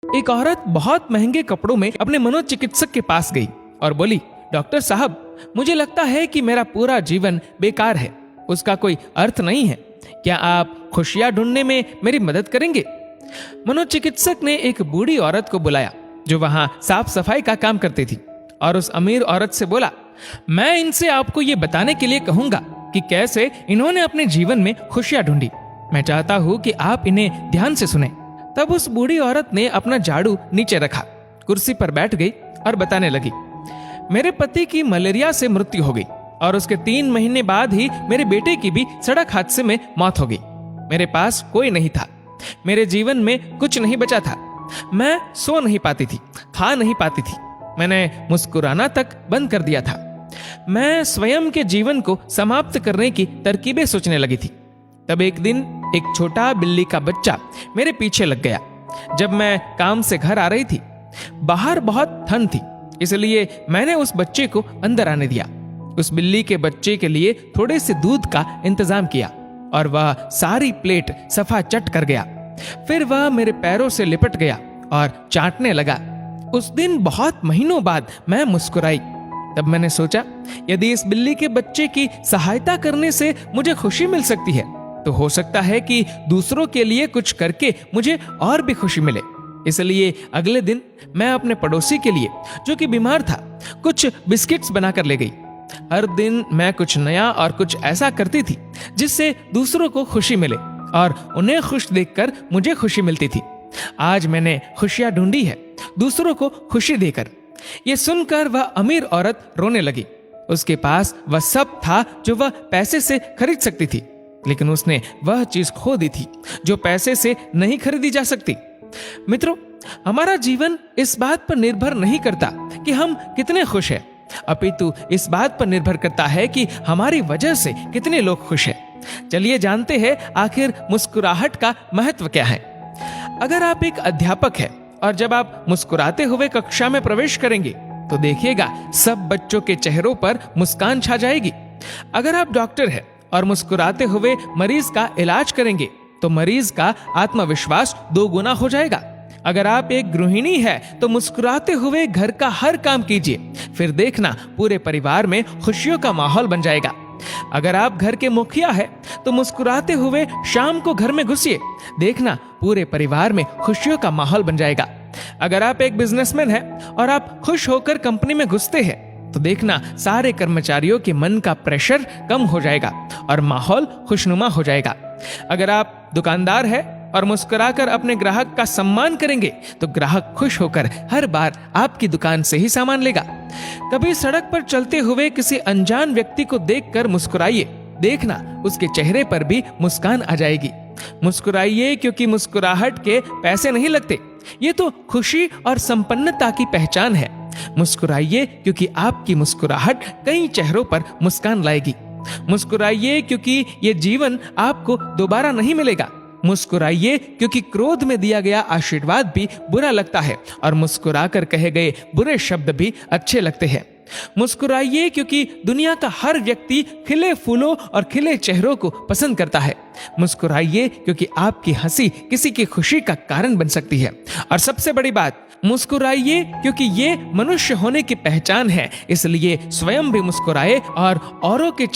एक औरत बहुत महंगे कपड़ों में अपने मनोचिकित्सक के पास गई और बोली, डॉक्टर साहब, मुझे लगता है कि मेरा पूरा जीवन बेकार है, उसका कोई अर्थ नहीं है। क्या आप खुशियां ढूंढने में मेरी मदद करेंगे? मनोचिकित्सक ने एक बूढ़ी औरत को बुलाया जो वहां साफ सफाई का काम करती थी और उस अमीर औरत से बोला, मैं इनसे आपको ये बताने के लिए कहूंगा कि कैसे इन्होंने अपने जीवन में खुशियां ढूंढी। मैं चाहता हूं कि आप इन्हें ध्यान से सुने। तब उस बूढ़ी औरत ने अपना झाड़ू नीचे रखा, कुर्सी पर बैठ गई और बताने लगी, मेरे पति की मलेरिया से मृत्यु हो गई और उसके 3 महीने बाद ही मेरे बेटे की भी सड़क हादसे में मौत हो गई। मेरे पास कोई नहीं था, मेरे जीवन में कुछ नहीं बचा था। मैं सो नहीं पाती थी, खा नहीं पाती थी, मैंने मुस्कुराना तक बंद कर दिया था। मैं स्वयं के जीवन को समाप्त करने की तरकीबें सोचने लगी थी। तब एक दिन एक छोटा बिल्ली का बच्चा मेरे पीछे लग गया। जब मैं काम से घर आ रही थी, बाहर बहुत ठंड थी, इसलिए मैंने उस बच्चे को अंदर आने दिया। उस बिल्ली के बच्चे के लिए थोड़े से दूध का इंतजाम किया और वह सारी प्लेट सफा चट कर गया। फिर वह मेरे पैरों से लिपट गया और चाटने लगा। उस दिन बहुत महीनों बाद मैं मुस्कुराई। तब मैंने सोचा, यदि इस बिल्ली के बच्चे की सहायता करने से मुझे खुशी मिल सकती है, तो हो सकता है कि दूसरों के लिए कुछ करके मुझे और भी खुशी मिले। इसलिए अगले दिन मैं अपने पड़ोसी के लिए, जो कि बीमार था, कुछ बिस्किट्स बनाकर ले गई। हर दिन मैं कुछ नया और कुछ ऐसा करती थी जिससे दूसरों को खुशी मिले और उन्हें खुश देखकर मुझे खुशी मिलती थी। आज मैंने खुशियां ढूंढी है, दूसरों को खुशी देकर। ये सुनकर वह अमीर औरत रोने लगी। उसके पास वह सब था जो वह पैसे से खरीद सकती थी, लेकिन उसने वह चीज खो दी थी जो पैसे से नहीं खरीदी जा सकती। मित्रों, हमारा जीवन इस बात पर निर्भर नहीं करता कि हम कितने खुश हैं, अपितु इस बात पर निर्भर करता है कि हमारी वजह से कितने लोग खुश हैं। चलिए जानते हैं आखिर मुस्कुराहट का महत्व क्या है। अगर आप एक अध्यापक हैं और जब आप मुस्कुराते हुए कक्षा में प्रवेश करेंगे तो देखिएगा सब बच्चों के चेहरों पर मुस्कान छा जाएगी। अगर आप डॉक्टर हैं और मुस्कुराते हुए मरीज का इलाज करेंगे तो मरीज का आत्मविश्वास 2 गुना हो जाएगा। अगर आप एक गृहिणी है तो मुस्कुराते हुए घर का हर काम कीजिए, फिर देखना पूरे परिवार में खुशियों का माहौल बन जाएगा। अगर आप घर के मुखिया है तो मुस्कुराते हुए शाम को घर में घुसिए, देखना पूरे परिवार में खुशियों का माहौल बन जाएगा। अगर आप एक बिजनेसमैन है और आप खुश होकर कंपनी में घुसते हैं तो देखना सारे कर्मचारियों के मन का प्रेशर कम हो जाएगा और माहौल खुशनुमा हो जाएगा। अगर आप दुकानदार है और मुस्कुराकर अपने ग्राहक का सम्मान करेंगे तो ग्राहक खुश होकर हर बार आपकी दुकान से ही सामान लेगा। कभी सड़क पर चलते हुए किसी अनजान व्यक्ति को देखकर मुस्कुराइए, देखना उसके चेहरे पर भी मुस्कान आ जाएगी। मुस्कुराइए क्योंकि मुस्कुराहट के पैसे नहीं लगते, ये तो खुशी और संपन्नता की पहचान है। मुस्कुराइए क्योंकि आपकी मुस्कुराहट कई चेहरों पर मुस्कान लाएगी। मुस्कुराइए क्योंकि ये जीवन आपको दोबारा नहीं मिलेगा। मुस्कुराइए क्योंकि क्रोध में दिया गया आशीर्वाद भी बुरा लगता है और मुस्कुराकर कहे गए बुरे शब्द भी अच्छे लगते हैं। मुस्कुराइए क्योंकि दुनिया का हर व्यक्ति खिले फूलों और खिले चेहरों को पसंद करता है। मुस्कुराइए क्योंकि आपकी हंसी किसी की खुशी का कारण बन सकती है। और सबसे बड़ी बात, मुस्कुराइए क्योंकि ये मनुष्य होने की पहचान है, इसलिए स्वयं भी मुस्कुराए और औरों के